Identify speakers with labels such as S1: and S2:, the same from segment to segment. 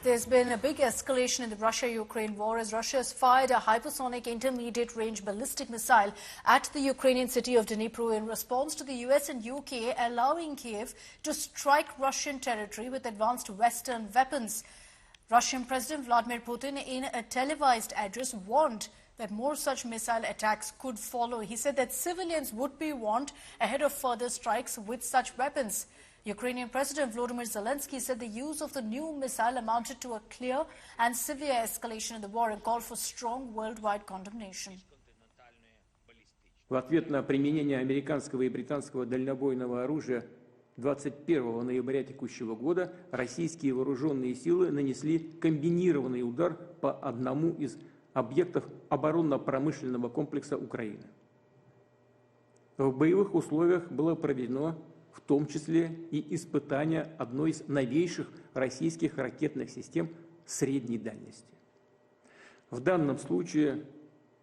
S1: There's been a big escalation in the Russia-Ukraine war as Russia has fired a hypersonic intermediate-range ballistic missile at the Ukrainian city of Dnipro in response to the US and UK allowing Kyiv to strike Russian territory with advanced Western weapons. Russian President Vladimir Putin, in a televised address, warned that more such missile attacks could follow. He said that civilians would be warned ahead of further strikes with such weapons. Ukrainian President Vladimir Zelensky said the use of the new missile amounted to a clear and severe escalation in the war and called for strong worldwide condemnation.
S2: В ответ на применение американского и британского дальнобойного оружия 21 ноября текущего года российские вооруженные силы нанесли комбинированный удар по одному из объектов оборонно-промышленного комплекса Украины. В боевых условиях было проведено в том числе и испытание одной из новейших российских ракетных систем средней дальности. В данном случае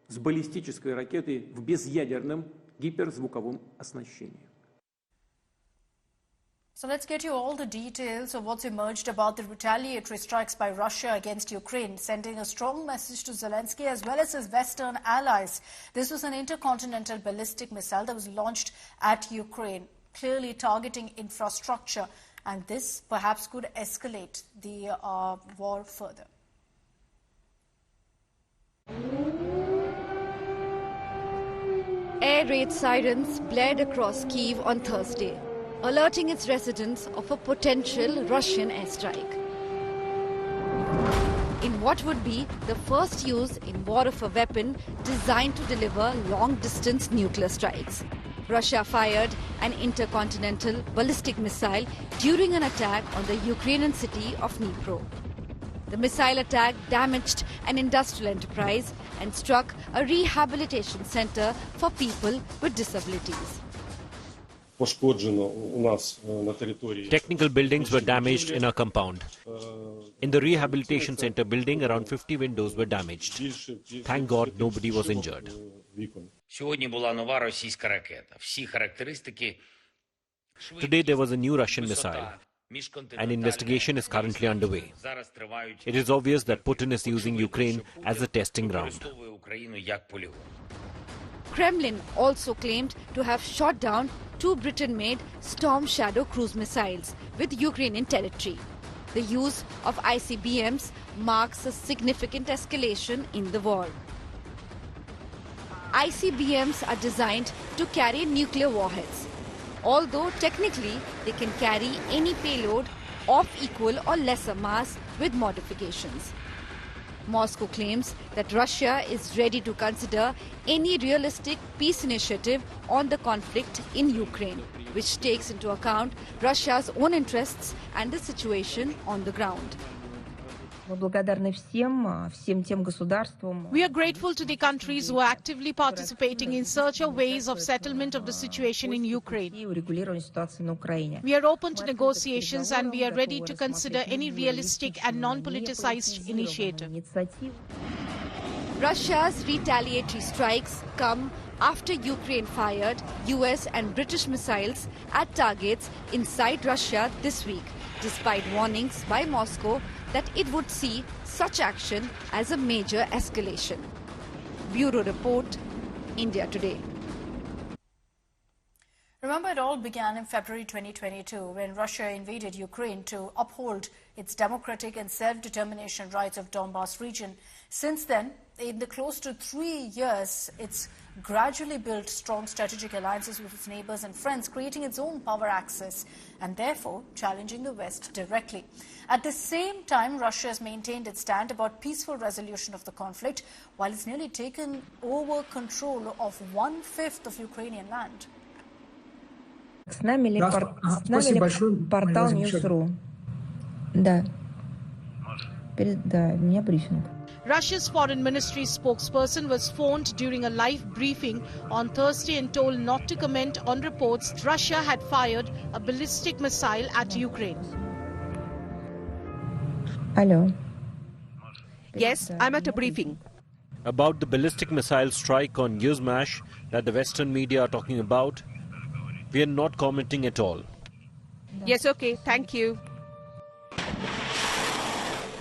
S2: с баллистической ракетой в безъядерном гиперзвуковом оснащении.
S1: So let's get you all the details of what's emerged about the retaliatory strikes by Russia against Ukraine, sending a strong message to Zelensky as well as his Western allies. This was an intercontinental ballistic missile that was launched at Ukraine, clearly targeting infrastructure, and this perhaps could escalate the war further.
S3: Air raid sirens blared across Kyiv on Thursday, alerting its residents of a potential Russian airstrike. In what would be the first use in war of a weapon designed to deliver long-distance nuclear strikes, Russia fired an intercontinental ballistic missile during an attack on the Ukrainian city of Dnipro. The missile attack damaged an industrial enterprise and struck a rehabilitation center for people with disabilities.
S4: Technical buildings were damaged in our compound. In the rehabilitation center building, around 50 windows were damaged. Thank God nobody was injured. Today there was a new Russian missile. An investigation is currently underway. It is obvious that Putin is using Ukraine as a testing ground.
S3: Kremlin also claimed to have shot down 2 Britain-made Storm Shadow cruise missiles with Ukrainian territory. The use of ICBMs marks a significant escalation in the war. ICBMs are designed to carry nuclear warheads, although technically they can carry any payload of equal or lesser mass with modifications. Moscow claims that Russia is ready to consider any realistic peace initiative on the conflict in Ukraine, which takes into account Russia's own interests and the situation on the ground.
S5: We are grateful to the countries who are actively participating in search of ways of settlement of the situation in Ukraine. We are open to negotiations and we are ready to consider any realistic and non-politicized initiative.
S3: Russia's retaliatory strikes come after Ukraine fired US and British missiles at targets inside Russia this week, despite warnings by Moscow that it would see such action as a major escalation. Bureau Report, India Today.
S1: Remember, it all began in February 2022 when Russia invaded Ukraine to uphold its democratic and self-determination rights of Donbas region. Since then, in the close to 3 years, it's gradually built strong strategic alliances with its neighbors and friends, creating its own power axis and therefore challenging the West directly. At the same time, Russia has maintained its stand about peaceful resolution of the conflict, while it's nearly taken over control of 1/5 of Ukrainian land.
S6: С нами ли портал News.ru? Да. Да, у меня брифинг.
S5: Russia's foreign ministry spokesperson was phoned during a live briefing on Thursday and told not to comment on reports Russia had fired a ballistic missile at Ukraine.
S6: Hello.
S7: Yes, I'm at a briefing.
S4: About the ballistic missile strike on Newsmash that the Western media are talking about, we are not commenting at all.
S7: Yes, okay, thank you.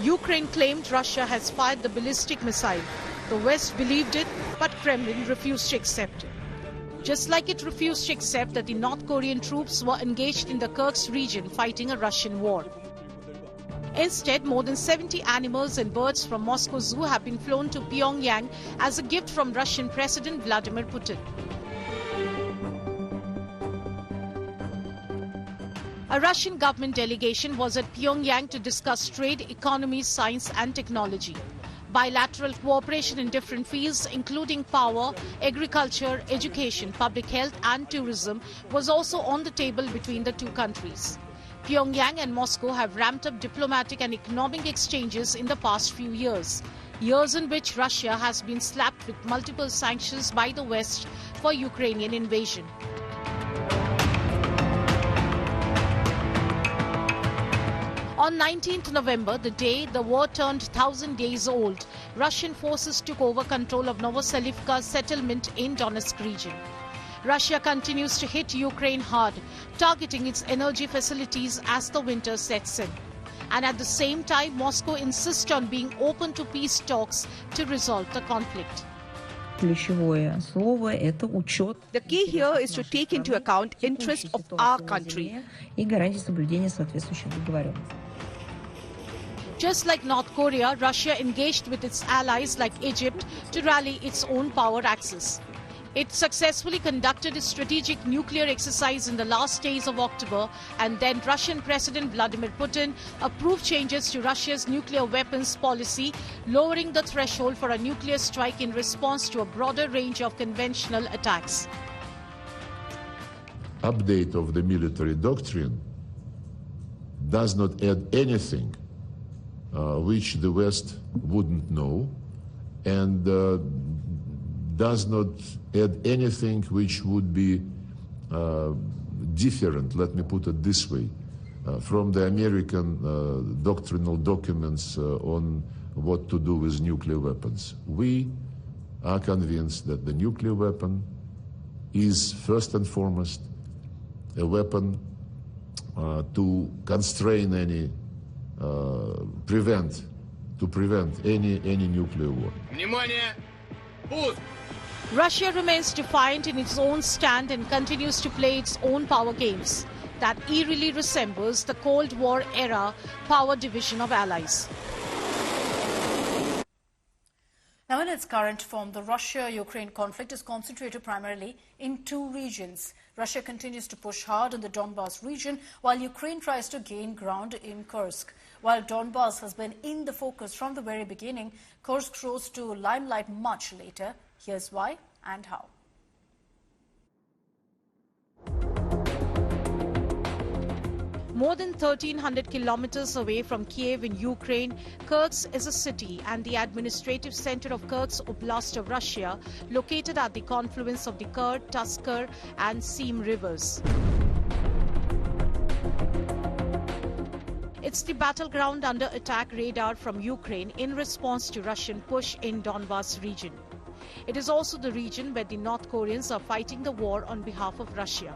S5: Ukraine claimed Russia has fired the ballistic missile. The West believed it, but Kremlin refused to accept it. Just like it refused to accept that the North Korean troops were engaged in the Kursk region fighting a Russian war. Instead, more than 70 animals and birds from Moscow Zoo have been flown to Pyongyang as a gift from Russian President Vladimir Putin. A Russian government delegation was at Pyongyang to discuss trade, economy, science and technology. Bilateral cooperation in different fields, including power, agriculture, education, public health and tourism, was also on the table between the two countries. Pyongyang and Moscow have ramped up diplomatic and economic exchanges in the past few years in which Russia has been slapped with multiple sanctions by the West for Ukrainian invasion. On 19th November, the day the war turned 1,000 days old, Russian forces took over control of Novoselivka settlement in Donetsk region. Russia continues to hit Ukraine hard, targeting its energy facilities as the winter sets in. And at the same time, Moscow insists on being open to peace talks to resolve the conflict.
S7: The key here is to take into account interests of our country.
S5: Just like North Korea, Russia engaged with its allies like Egypt to rally its own power axis. It successfully conducted a strategic nuclear exercise in the last days of October, and then Russian President Vladimir Putin approved changes to Russia's nuclear weapons policy, lowering the threshold for a nuclear strike in response to a broader range of conventional attacks.
S8: Update of the military doctrine does not add anything which the West wouldn't know, and does not add anything which would be different, let me put it this way, from the American doctrinal documents on what to do with nuclear weapons. We are convinced that the nuclear weapon is first and foremost a weapon to constrain any, prevent any nuclear war.
S5: Russia remains defiant in its own stand and continues to play its own power games. That eerily resembles the Cold War era power division of allies.
S1: Now, in its current form, the Russia-Ukraine conflict is concentrated primarily in two regions. Russia continues to push hard in the Donbas region, while Ukraine tries to gain ground in Kursk. While Donbas has been in the focus from the very beginning, Kursk rose to limelight much later. Here's why and how.
S5: More than 1,300 kilometers away from Kyiv in Ukraine, Kursk is a city and the administrative center of Kursk Oblast of Russia, located at the confluence of the Kur, Tuskar and Seam rivers. It's the battleground under attack radar from Ukraine in response to Russian push in Donbas region. It is also the region where the North Koreans are fighting the war on behalf of Russia.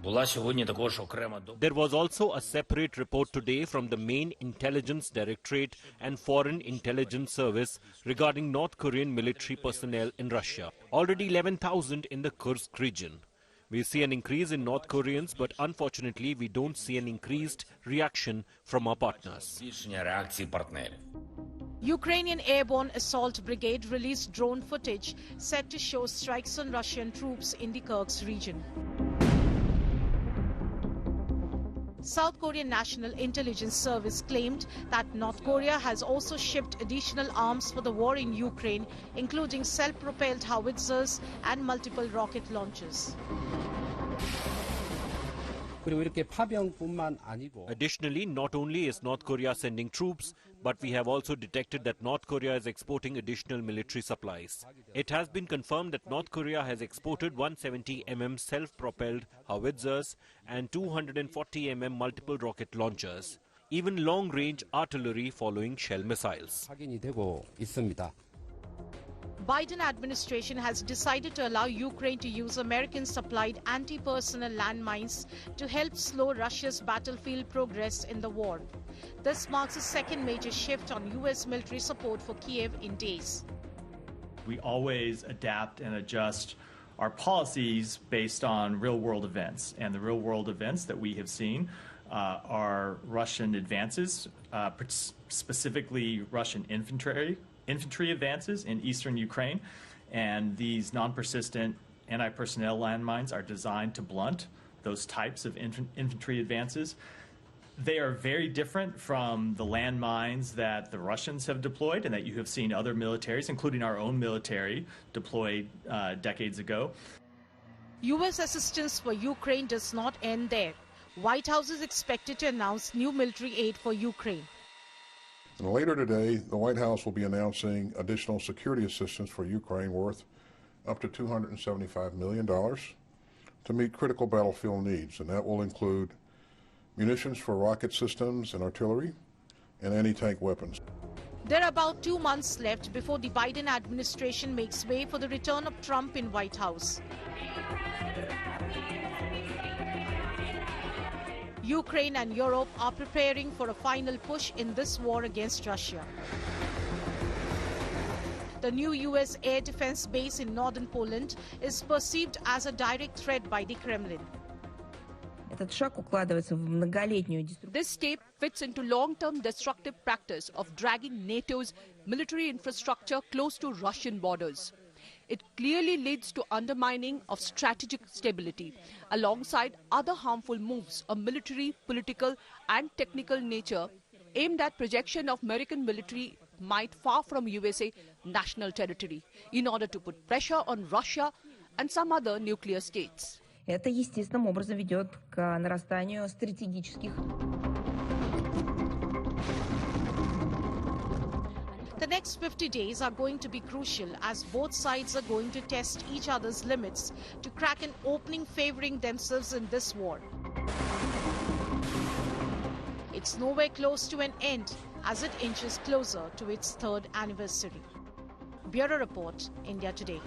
S4: There was also a separate report today from the main intelligence directorate and foreign intelligence service regarding North Korean military personnel in Russia. Already 11,000 in the Kursk region. We see an increase in North Koreans, but unfortunately we don't see an increased reaction from our partners.
S5: Ukrainian Airborne Assault Brigade released drone footage said to show strikes on Russian troops in the Kursk region. South Korean National Intelligence Service claimed that North Korea has also shipped additional arms for the war in Ukraine, including self-propelled howitzers and multiple rocket launchers.
S4: Additionally, not only is North Korea sending troops, but we have also detected that North Korea is exporting additional military supplies. It has been confirmed that North Korea has exported 170 mm self-propelled howitzers and 240 mm multiple rocket launchers, even long-range artillery following shell missiles.
S5: Biden administration has decided to allow Ukraine to use American-supplied anti-personnel landmines to help slow Russia's battlefield progress in the war. This marks the second major shift on U.S. military support for Kyiv in days.
S9: We always adapt and adjust our policies based on real-world events, and the real-world events that we have seen are Russian advances, specifically Russian infantry advances in eastern Ukraine, and these non-persistent anti-personnel landmines are designed to blunt those types of infantry advances. They are very different from the landmines that the Russians have deployed and that you have seen other militaries, including our own military, deployed decades ago.
S5: U.S. assistance for Ukraine does not end there. White House is expected to announce new military aid for Ukraine.
S10: And later today, the White House will be announcing additional security assistance for Ukraine worth up to $275 million to meet critical battlefield needs, and that will include munitions for rocket systems and artillery and anti-tank weapons.
S5: There are about 2 months left before the Biden administration makes way for the return of Trump in White House. Ukraine and Europe are preparing for a final push in this war against Russia. The new U.S. air defense base in northern Poland is perceived as a direct threat by the Kremlin.
S7: This step fits into long-term destructive practice of dragging NATO's military infrastructure close to Russian borders. It clearly leads to undermining of strategic stability, alongside other harmful moves of military, political and technical nature aimed at projection of American military might far from USA national territory in order to put pressure on Russia and some other nuclear states.
S6: Это естественным образом ведет к нарастанию стратегических.
S5: The next 50 days are going to be crucial as both sides are going to test each other's limits to crack an opening favoring themselves in this war. It's nowhere close to an end as it inches closer to its third anniversary. Bureau Report, India Today.